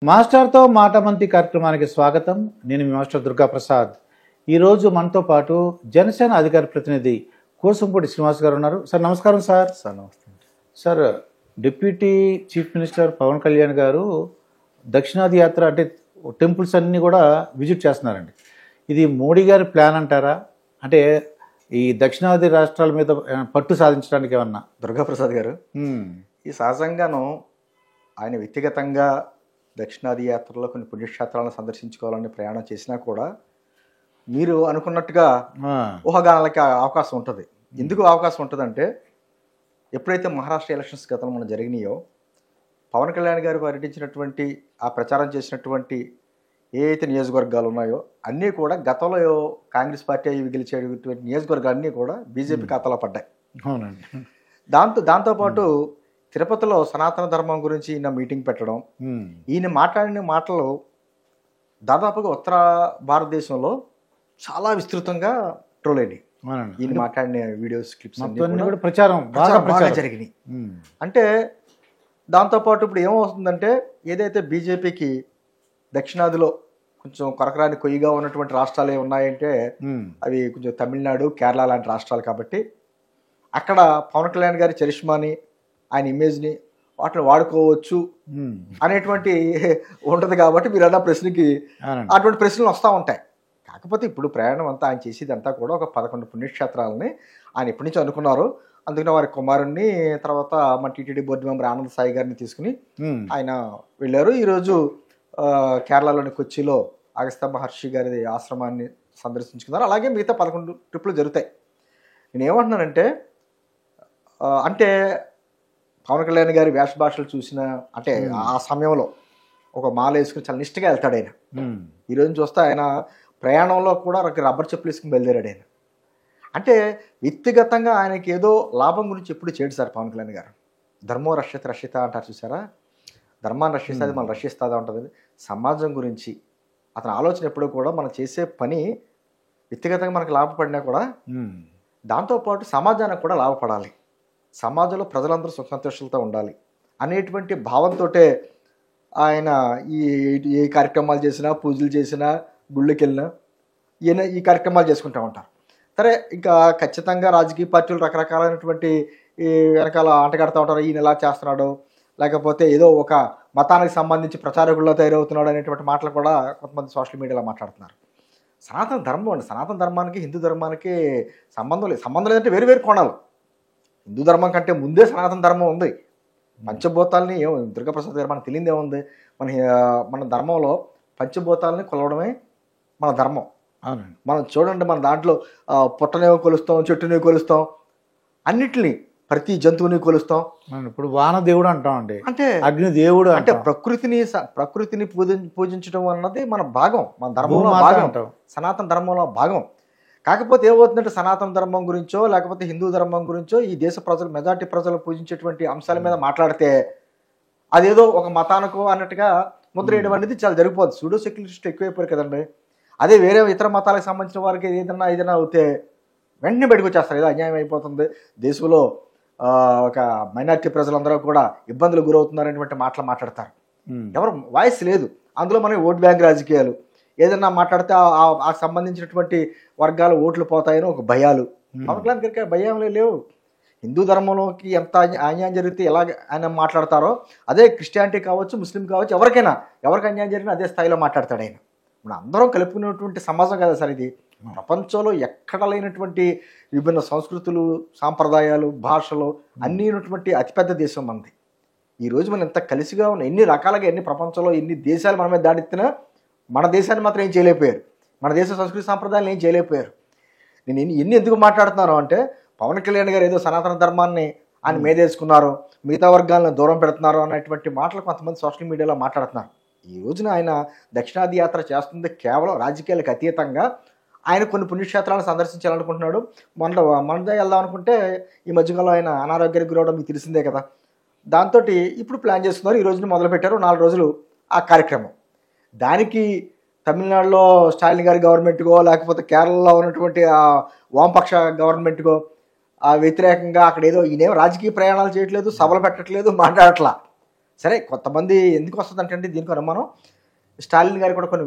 మాస్టర్తో మాటమంతి కార్యక్రమానికి స్వాగతం. నేను మీ మాస్టర్ దుర్గా ప్రసాద్. ఈరోజు మనతో పాటు జనసేన అధికార ప్రతినిధి కోసంపూడి శ్రీనివాస్ గారు ఉన్నారు. సార్ నమస్కారం. సార్ నమస్తే sir, deputy chief minister Pawan Kalyan గారు దక్షిణాది యాత్ర అంటే టెంపుల్స్ అన్నీ కూడా విజిట్ చేస్తున్నారండి. ఇది మోడీ గారి ప్లాన్ అంటారా? అంటే ఈ దక్షిణాది రాష్ట్రాల మీద పట్టు సాధించడానికి ఏమన్నా? దుర్గాప్రసాద్ గారు, ఈ సహజంగాను ఆయన వ్యక్తిగతంగా దక్షిణాది యాత్రలో కొన్ని పుణ్యక్షేత్రాలను సందర్శించుకోవాలని ప్రయాణం చేసినా కూడా మీరు అనుకున్నట్టుగా ఊహాగానాలకి అవకాశం ఉంటుంది. ఎందుకు అవకాశం ఉంటుందంటే, ఎప్పుడైతే మహారాష్ట్ర ఎలక్షన్స్ గతంలో మనం జరిగినాయో, పవన్ కళ్యాణ్ గారు పర్యటించినటువంటి ఆ ప్రచారం చేసినటువంటి ఏ అయితే నియోజకవర్గాలు ఉన్నాయో అన్నీ కూడా గతంలో కాంగ్రెస్ పార్టీ అవి గెలిచేటువంటి నియోజకవర్గాలన్నీ కూడా బీజేపీ ఖాతాలో పడ్డాయి. అవునండి. దాంతోపాటు తిరుపతిలో సనాతన ధర్మం గురించి ఈయన మీటింగ్ పెట్టడం, ఈయన మాట్లాడిన మాటలు దాదాపుగా ఉత్తర భారతదేశంలో చాలా విస్తృతంగా ట్రోల్ అయినాయి. ఈయన మాట్లాడిన వీడియోస్ క్లిప్స్ బాగా జరిగినాయి. అంటే దాంతోపాటు ఇప్పుడు ఏమవుతుందంటే, ఏదైతే బీజేపీకి దక్షిణాదిలో కొంచెం కొరకరాని కొయ్యిగా ఉన్నటువంటి రాష్ట్రాలు ఏమున్నాయంటే అవి కొంచెం తమిళనాడు, కేరళ లాంటి రాష్ట్రాలు. కాబట్టి అక్కడ పవన్ కళ్యాణ్ గారి చరిష్మాని, ఆయన ఇమేజ్ని వాటిని వాడుకోవచ్చు అనేటువంటి ఉంటుంది. కాబట్టి మీరు అన్న ప్రశ్నకి అటువంటి ప్రశ్నలు వస్తూ ఉంటాయి. కాకపోతే ఇప్పుడు ప్రయాణం అంతా ఆయన చేసేదంతా కూడా ఒక 11 పుణ్యక్షేత్రాలని ఆయన ఎప్పటి నుంచి అనుకున్నారు. అందుకని వారి కుమారుణ్ణి, తర్వాత మన TTD board member Anand Sai గారిని తీసుకుని ఆయన వెళ్ళారు. ఈరోజు కేరళలోని కొచ్చిలో అగస్త్య మహర్షి గారి ఆశ్రమాన్ని సందర్శించుకున్నారు. అలాగే మిగతా 11 ట్రిప్పులు జరుగుతాయి. నేను ఏమంటున్నానంటే, అంటే పవన్ కళ్యాణ్ గారి వేష భాషలు చూసిన, అంటే ఆ సమయంలో ఒక మాల వేసుకుని చాలా నిష్ఠగా వెళ్తాడు ఆయన. ఈరోజు చూస్తే ఆయన ప్రయాణంలో కూడా రబ్బర్ చెప్పులు వేసుకుని బయలుదేరాడు ఆయన. అంటే వ్యక్తిగతంగా ఆయనకి ఏదో లాభం గురించి ఎప్పుడు చేయడు సార్ పవన్ కళ్యాణ్ గారు. ధర్మో రక్షిత అంటారు చూసారా, ధర్మాన్ని రక్షిస్తుంది, మనం రక్షిస్తుందా ఉంటుంది. సమాజం గురించి అతని ఆలోచన ఎప్పుడూ కూడా మనం చేసే పని వ్యక్తిగతంగా మనకు లాభపడినా కూడా దాంతోపాటు సమాజానికి కూడా లాభపడాలి, సమాజంలో ప్రజలందరూ సుఖ సంతోషాలతో ఉండాలి అనేటువంటి భావంతో ఆయన ఏ కార్యక్రమాలు చేసినా, పూజలు చేసినా, గుళ్ళకి వెళ్ళినా ఈయన ఈ కార్యక్రమాలు చేసుకుంటూ ఉంటారు. సరే, ఇంకా ఖచ్చితంగా రాజకీయ పార్టీలు రకరకాలైనటువంటి వెనకాల ఆటగాడుతూ ఉంటారు. ఈయన ఎలా చేస్తున్నాడు, లేకపోతే ఏదో ఒక మతానికి సంబంధించి ప్రచారకుల్లో తయారవుతున్నాడు అనేటువంటి మాటలు కూడా కొంతమంది సోషల్ మీడియాలో మాట్లాడుతున్నారు. సనాతన ధర్మం అండి, సనాతన ధర్మానికి హిందూ ధర్మానికి సంబంధం లేదు. సంబంధం లేదంటే వేరు వేరు కోణాలు. హిందూ ధర్మం కంటే ముందే సనాతన ధర్మం ఉంది. పంచభూతాలని దుర్గాప్రసాద్ గారు మనకు తెలియదు ఏముంది. మన ధర్మంలో పంచభూతాలని కొలవడమే మన ధర్మం. మనం చూడండి, మన దాంట్లో పుట్టనేవి కొలుస్తాం, చెట్టుని కొలుస్తాం, అన్నిటిని ప్రతి జంతువుని కొలుస్తాం. ఇప్పుడు వానదేవుడు అంటామండి, అంటే అగ్నిదేవుడు, అంటే ప్రకృతిని పూజించడం అన్నది మన భాగం, మన ధర్మంలో భాగం, సనాతన ధర్మంలో భాగం. కాకపోతే ఏమవుతుందంటే, సనాతన ధర్మం గురించో లేకపోతే హిందూ ధర్మం గురించో ఈ దేశ ప్రజలు, మెజార్టీ ప్రజలు పూజించేటువంటి అంశాల మీద మాట్లాడితే అదేదో ఒక మతానికో అన్నట్టుగా ముద్ర వేయడం అనేది చాలా జరిగిపోతుంది. సూడో సెక్యులరిస్ట్ ఎక్కువైపోయారు కదండి. అదే వేరే ఇతర మతాలకు సంబంధించిన వారికి ఏదైనా అవుతే వెంటనే బయటకు వచ్చేస్తారు, ఏదో అన్యాయం అయిపోతుంది, దేశంలో ఒక మైనార్టీ ప్రజలందరూ కూడా ఇబ్బందులు గురవుతున్నారనేటువంటి మాటలు మాట్లాడతారు. ఎవరు వాయిస్ లేదు అందులో. మనకి ఓట్ బ్యాంక్ రాజకీయాలు, ఏదన్నా మాట్లాడితే ఆ సంబంధించినటువంటి వర్గాలు ఓట్లు పోతాయని ఒక భయాలు. పవన్ కళ్యాణ్ గారికి భయాలు లేవు. హిందూ ధర్మంలోకి ఎంత అన్యాయం జరిగితే ఎలా ఆయన మాట్లాడతారో, అదే క్రిస్టియానిటీ కావచ్చు, ముస్లిం కావచ్చు, ఎవరికి అన్యాయం జరిగినా అదే స్థాయిలో మాట్లాడతాడు ఆయన. మనం అందరం కలుపుకునేటువంటి సమాజం కదా సార్ ఇది. ప్రపంచంలో ఎక్కడ లేనటువంటి విభిన్న సంస్కృతులు, సాంప్రదాయాలు, భాషలు అన్నీ ఉన్నటువంటి అతిపెద్ద దేశం మనది. ఈరోజు మనం ఎంత కలిసిగా ఉన్న, ఎన్ని రకాలుగా, ఎన్ని ప్రపంచంలో ఎన్ని దేశాలు మన మీద దాడిస్తున్నా మన దేశాన్ని మాత్రం ఏం చేయలేకపోయారు, మన దేశ సంస్కృతి సాంప్రదాయాలు ఏం చేయలేకపోయారు. నేను ఎన్ని ఎందుకు మాట్లాడుతున్నాను అంటే, పవన్ కళ్యాణ్ గారు ఏదో సనాతన ధర్మాన్ని ఆయన మీదేసుకున్నారు, మిగతా వర్గాలను దూరం పెడుతున్నారు అనేటువంటి మాటలు కొంతమంది సోషల్ మీడియాలో మాట్లాడుతున్నారు. ఈ రోజున ఆయన దక్షిణాది యాత్ర చేస్తుంది కేవలం రాజకీయాలకు అతీతంగా. ఆయన కొన్ని పుణ్యక్షేత్రాలను సందర్శించాలనుకుంటున్నాడు. మనదే వెళ్దాం అనుకుంటే ఈ మధ్యకాలంలో ఆయన అనారోగ్యానికి గురవడం మీకు తెలిసిందే కదా. దాంతో ఇప్పుడు ప్లాన్ చేస్తున్నారు. ఈ రోజున మొదలుపెట్టారు, 4 రోజులు ఆ కార్యక్రమం. దానికి తమిళనాడులో స్టాలిన్ గారి గవర్నమెంట్కో లేకపోతే కేరళలో ఉన్నటువంటి వామపక్ష గవర్నమెంట్కో వ్యతిరేకంగా అక్కడ ఏదో ఈయనేం రాజకీయ ప్రయాణాలు చేయట్లేదు, సభలు పెట్టట్లేదు, మాట్లాడట్లా. సరే కొంతమంది ఎందుకు వస్తుంది అంటే దీనికి అనుమానం, స్టాలిన్ గారు కూడా కొన్ని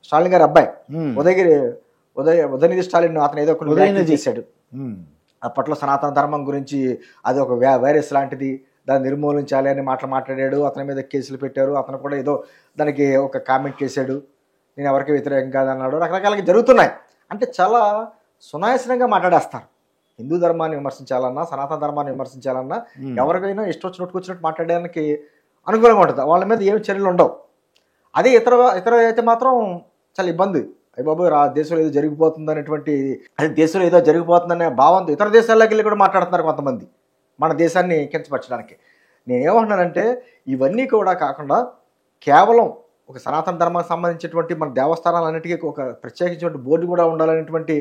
స్టాలిన్ గారి అబ్బాయి ఉదయనిధి స్టాలిన్ అతను ఏదో కొన్ని వ్యాఖ్యలు చేశాడు అప్పట్లో సనాతన ధర్మం గురించి, అది ఒక వైరస్ లాంటిది, దాన్ని నిర్మూలించాలి అని మాట్లాడాడు. అతని మీద కేసులు పెట్టారు. అతను కూడా ఏదో దానికి ఒక కామెంట్ చేశాడు, నేను ఎవరికి వ్యతిరేకం కాదన్నాడు. రకరకాలుగా జరుగుతున్నాయి. అంటే చాలా సునాయాసనంగా మాట్లాడేస్తారు. హిందూ ధర్మాన్ని విమర్శించాలన్నా, సనాతన ధర్మాన్ని విమర్శించాలన్నా ఎవరికైనా ఇష్టం వచ్చినట్టు మాట్లాడడానికి అనుకూలంగా ఉంటుంది. వాళ్ళ మీద ఏమి చర్యలు ఉండవు. అదే ఇతర అయితే మాత్రం చాలా ఇబ్బంది. అయ్య బాబు దేశంలో ఏదో జరిగిపోతుంది అనేటువంటి, అది దేశంలో ఏదో జరిగిపోతుందనే భావంతో ఇతర దేశాల్లోకి వెళ్ళి కూడా మాట్లాడుతున్నారు కొంతమంది మన దేశాన్ని కించపరచడానికి. నేనేమంటున్నానంటే ఇవన్నీ కూడా కాకుండా కేవలం ఒక సనాతన ధర్మానికి సంబంధించినటువంటి మన దేవస్థానాలన్నిటికీ ఒక ప్రత్యేకించిన బోర్డు కూడా ఉండాలనేటువంటి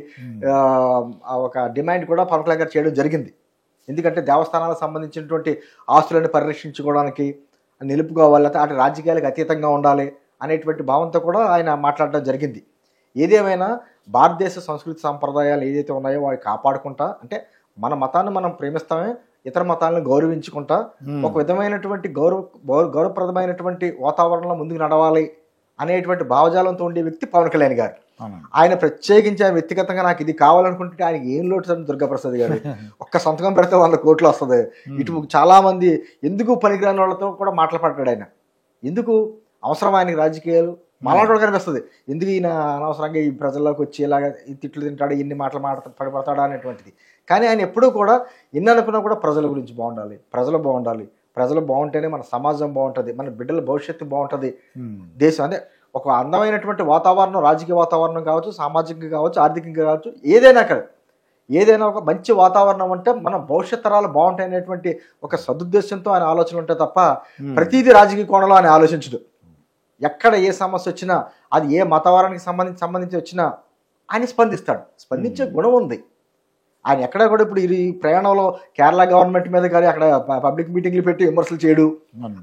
ఒక డిమాండ్ కూడా పవన్ కళ్యాణ్ గారు చేయడం జరిగింది. ఎందుకంటే దేవస్థానాలకు సంబంధించినటువంటి ఆస్తులను పరిరక్షించుకోవడానికి, నిలుపుకోవాలి, అటు రాజకీయాలకు అతీతంగా ఉండాలి అనేటువంటి భావంతో కూడా ఆయన మాట్లాడడం జరిగింది. ఏదేమైనా భారతదేశ సంస్కృతి సంప్రదాయాలు ఏదైతే ఉన్నాయో వాటి కాపాడుకుంటా, అంటే మన మతాన్ని మనం ప్రేమిస్తామే, ఇతర మతాలను గౌరవించుకుంటా ఒక విధమైనటువంటి గౌరవప్రదమైనటువంటి వాతావరణంలో ముందుకు నడవాలి అనేటువంటి భావజాలంతో ఉండే వ్యక్తి పవన్ కళ్యాణ్ గారు. ఆయన ప్రత్యేకించి వ్యక్తిగతంగా నాకు ఇది కావాలనుకుంటే ఆయనకి ఏం లోటు దుర్గాప్రసాద్ గారు ఒక్క సంతకం పెడితే 100 కోట్లు వస్తుంది. ఇటు చాలా మంది ఎందుకు పనికిరాని వాళ్ళతో కూడా మాట్లాడాడు ఆయన. ఎందుకు అవసరం ఆయనకి రాజకీయాలు మాట్లాడడం కనిపిస్తుంది. ఎందుకు ఈయన అనవసరంగా ఈ ప్రజల్లోకి వచ్చి ఇలాగ తిట్లు తింటాడు, ఇన్ని మాటలు పడిపడతాడా అనేటువంటిది. కానీ ఆయన ఎప్పుడూ కూడా ఎన్ని అనుకున్నా కూడా ప్రజల గురించి బాగుండాలి, ప్రజలు బాగుంటేనే మన సమాజం బాగుంటుంది, మన బిడ్డల భవిష్యత్తు బాగుంటుంది, దేశం అంటే ఒక అందమైనటువంటి వాతావరణం, రాజకీయ వాతావరణం కావచ్చు, సామాజికంగా కావచ్చు, ఆర్థికంగా కావచ్చు, ఏదైనా ఒక మంచి వాతావరణం అంటే మన భవిష్యత్ తరాలు బాగుంటాయి అనేటువంటి ఒక సదుద్దేశంతో ఆయన ఆలోచన ఉంటే తప్ప ప్రతిదీ రాజకీయ కోణంలో ఆయన ఆలోచించడు. ఎక్కడ ఏ సమస్య వచ్చినా, అది ఏ మతవారానికి సంబంధించి వచ్చినా ఆయన స్పందించే గుణం ఉంది ఆయన. ఎక్కడ కూడా ఇప్పుడు ఈ ప్రయాణంలో కేరళ గవర్నమెంట్ మీద కానీ అక్కడ పబ్లిక్ మీటింగ్లు పెట్టి విమర్శలు చేయడు,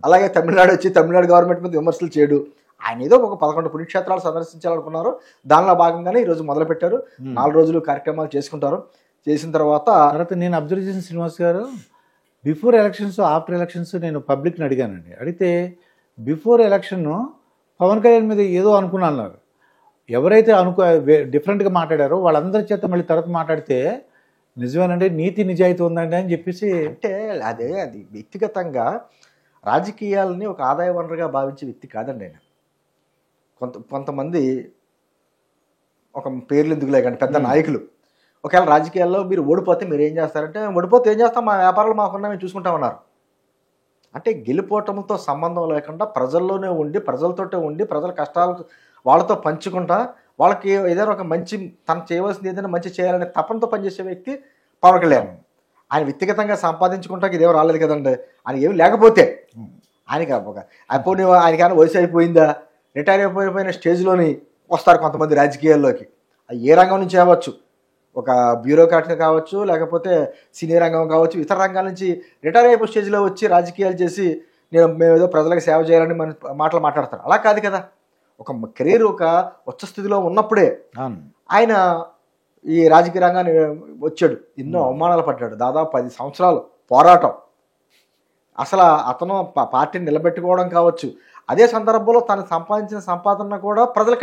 అలాగే తమిళనాడు గవర్నమెంట్ మీద విమర్శలు చేయడు. ఆయన ఏదో ఒక 11 పుణ్యక్షేత్రాలు సందర్శించాలనుకున్నారు, దానిలో భాగంగానే ఈరోజు మొదలుపెట్టారు. 4 రోజులు కార్యక్రమాలు చేసుకుంటారు. చేసిన తర్వాత నేను అబ్జర్వ్ చేసిన శ్రీనివాస్ గారు, బిఫోర్ ఎలక్షన్స్ ఆఫ్టర్ ఎలక్షన్స్ నేను పబ్లిక్ని అడిగానండి. అడిగితే బిఫోర్ ఎలక్షన్ పవన్ కళ్యాణ్ మీద ఏదో అనుకున్నారు. ఎవరైతే డిఫరెంట్గా మాట్లాడారో వాళ్ళందరి చేత మళ్ళీ తర్వాత మాట్లాడితే నిజమేనండి, నీతి నిజాయితీ ఉందండి అని చెప్పేసి. అంటే అది వ్యక్తిగతంగా రాజకీయాలని ఒక ఆదాయ వనరుగా భావించే వ్యక్తి కాదండి ఆయన. కొంతమంది ఒక పేర్లు ఎందుకు లేకండి, పెద్ద నాయకులు ఒకవేళ రాజకీయాల్లో మీరు ఓడిపోతే మీరు ఏం చేస్తారంటే, ఓడిపోతే ఏం చేస్తాం, మా వ్యాపారాలు మాకున్నా మేము చూసుకుంటామన్నారు. అంటే గెలుపోవటంతో సంబంధం లేకుండా ప్రజల్లోనే ఉండి, ప్రజలతోటే ఉండి, ప్రజల కష్టాలు వాళ్ళతో పంచుకుంటా, వాళ్ళకి ఏదైనా ఒక మంచి తను చేయవలసింది ఏదైనా మంచి చేయాలనే తపనతో పనిచేసే వ్యక్తి పవన్ కళ్యాణ్. ఆయన వ్యక్తిగతంగా సంపాదించుకుంటాకి ఇదేమో రాలేదు కదండి. ఆయన ఏమి లేకపోతే ఆయనకి అప్పుడు ఆయనకైనా వయసు అయిపోయిందా, రిటైర్ అయిపోయిన స్టేజ్లోని వస్తారు కొంతమంది రాజకీయాల్లోకి. అది ఏ రంగం నుంచి అవ్వచ్చు, ఒక బ్యూరోక్రాట్ కావచ్చు, లేకపోతే సినీ రంగం కావచ్చు, ఇతర రంగాల నుంచి రిటైర్ అయిపోయే స్టేజ్లో వచ్చి రాజకీయాలు చేసి మేము ఏదో ప్రజలకు సేవ చేయాలని మాటలు మాట్లాడతారు. అలా కాదు కదా. ఒక కెరీర్ ఒక ఉచ్చ స్థితిలో ఉన్నప్పుడే ఆయన ఈ రాజకీయ రంగాన్ని వచ్చాడు. ఎన్నో అవమానాలు పడ్డాడు. దాదాపు 10 సంవత్సరాలు పోరాటం. అసలు అతను పార్టీని నిలబెట్టుకోవడం కావచ్చు, అదే సందర్భంలో తను సంపాదించిన సంపాదన కూడా ప్రజలు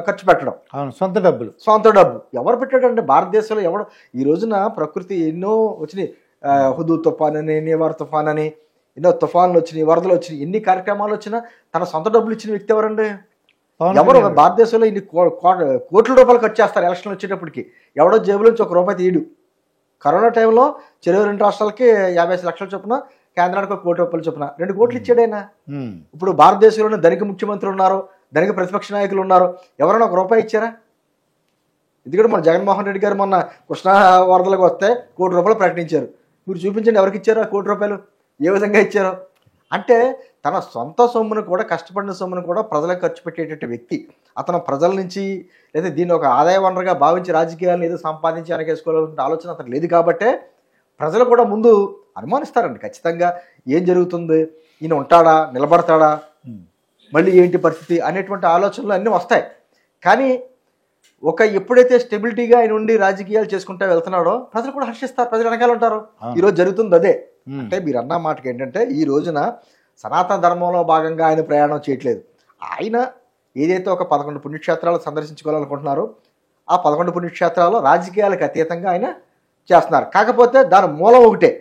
ఖర్చు పెట్టడం. సొంత డబ్బు ఎవరు పెట్టాడంటే భారతదేశంలో ఎవడు. ఈ రోజున ప్రకృతి ఎన్నో వచ్చినాయి, హుదూ తుఫాన్ అని, నివార్ తుఫాన్ అని, ఎన్నో తుఫాన్లు వచ్చినాయి, వరదలు వచ్చినాయి, ఎన్ని కార్యక్రమాలు వచ్చినా తన సొంత డబ్బులు ఇచ్చిన వ్యక్తి ఎవరండి? ఎవరు? భారతదేశంలో ఇన్ని కోట్ల రూపాయలు ఖర్చు చేస్తారు ఎలక్షన్లు వచ్చేటప్పటికి. ఎవడో జేబులోంచి ₹1 తీయడు. కరోనా టైంలో చెరువు 2 రాష్ట్రాలకి 50 లక్షల చొప్పున, కేంద్రానికి ₹1 కోటి చొప్పున 2 కోట్లు ఇచ్చాడైనా. ఇప్పుడు భారతదేశంలోనే ధనిక ముఖ్యమంత్రులు ఉన్నారు, ధనిక ప్రతిపక్ష నాయకులు ఉన్నారు, ఎవరైనా ₹1 ఇచ్చారా? ఎందుకంటే మన జగన్మోహన్ రెడ్డి గారు మొన్న కృష్ణా వరదలకు వస్తే ₹1 కోటి ప్రకటించారు. మీరు చూపించండి ఎవరికి ఇచ్చారు ఆ ₹1 ఏ విధంగా ఇచ్చారో. అంటే తన సొంత సొమ్మును కూడా, కష్టపడిన సొమ్మును కూడా ప్రజలకు ఖర్చు పెట్టేటటువంటి వ్యక్తి. అతను ప్రజల నుంచి లేదా దీన్ని ఒక ఆదాయ వనరుగా భావించి రాజకీయాలను ఏదో సంపాదించి వెనకేసుకోవాలనే ఆలోచన అతను లేదు. కాబట్టే ప్రజలు కూడా ముందు అనుమానిస్తారండి ఖచ్చితంగా. ఏం జరుగుతుంది, ఈయన ఉంటాడా, నిలబడతాడా, మళ్ళీ ఏంటి పరిస్థితి అనేటువంటి ఆలోచనలు అన్నీ వస్తాయి. కానీ ఎప్పుడైతే స్టెబిలిటీగా ఆయన ఉండి రాజకీయాలు చేసుకుంటూ వెళ్తున్నాడో ప్రజలు కూడా హర్షిస్తారు, ప్రజలు వెనకాల ఉంటారు. ఈరోజు జరుగుతుంది అదే. అంటే మీరు అన్న మాటకి ఏంటంటే, ఈ రోజున సనాతన ధర్మంలో భాగంగా ఆయన ప్రయాణం చేయట్లేదు. ఆయన ఏదైతే ఒక 11 పుణ్యక్షేత్రాలు సందర్శించుకోవాలనుకుంటున్నారో ఆ 11 పుణ్యక్షేత్రాలు రాజకీయాలకు అతీతంగా ఆయన చేస్తున్నారు. కాకపోతే దాని మూలం ఒకటే,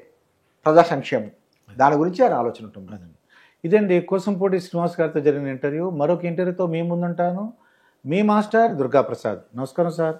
ప్రజా సంక్షేమం. దాని గురించి ఆయన ఆలోచన ఉంటుంది. ఇదండి కోసంపూడి శ్రీనివాస్ గారితో జరిగిన ఇంటర్వ్యూ. మరొక ఇంటర్వ్యూతో మీ ముందుంటాను. మీ మాస్టర్ దుర్గాప్రసాద్. నమస్కారం సార్.